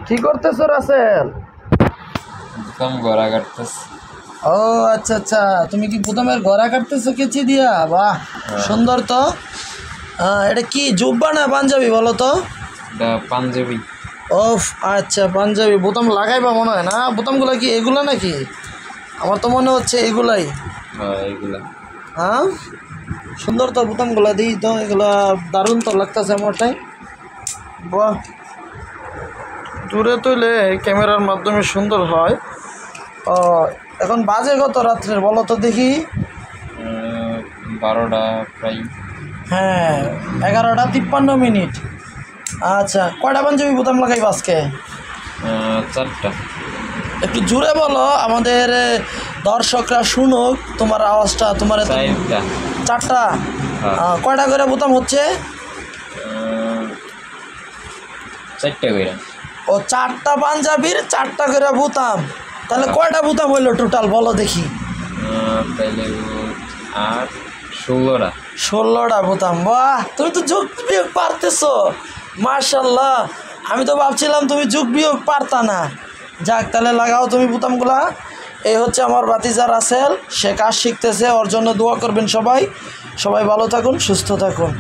কি করতেছো রাসেল? বুতাম গড়া কাটতেছি। ও আচ্ছা আচ্ছা, তুমি কি বুতামের গড়া কাটতেছো কেচি দিয়া? বাহ, সুন্দর তো। এটা কি জুব্বা না পাঞ্জাবি বলো তো? এটা পাঞ্জাবি। ওফ, আচ্ছা পাঞ্জাবি। বোতাম লাগাইবা মনে হয় না? বোতামগুলো কি এগুলা নাকি? আমার তো মনে হচ্ছে এগুলাই। হ্যাঁ এগুলা। হ্যাঁ, সুন্দর তো বোতামগুলা। দিই তো, এগুলা দারুণ তো লাগতেছে আমারটাই। বাহ, দূরে তুলে ক্যামেরার মাধ্যমে সুন্দর হয়। ও, এখন বাজে কত রাত্রের বলো তো দেখি? 12টা প্রায়। হ্যাঁ, 11:53। আচ্ছা, কয়টা পাঞ্জাবি বোতাম লাগাইবা আজকে? 4টা। একটু জোরে বলো, আমাদের দর্শকরা শুনুক তোমার আওয়াজটা। তোমার 4টা। 4টা? হ্যাঁ। কয়টা করে বোতাম হচ্ছে? 4টা করে। ও, 4টা পাঞ্জাবির 4টা করে বোতাম। তাহলে কয়টা বোতাম হইলো টোটাল বলো দেখি? তাইলে 8 16টা। 16টা বোতাম। বাহ, তুমি তো যোগ বিয়োগ পারতেছো, মার্শাল্লাহ। আমি তো ভাবছিলাম তুমি যোগ বিয়োগ পারতা না। যাক, তাহলে লাগাও তুমি বোতামগুলা। এই হচ্ছে আমার ভাতিজা রাসেল, সে কাজ শিখতেছে। ওর জন্য দোয়া করবেন সবাই। সবাই ভালো থাকুন, সুস্থ থাকুন।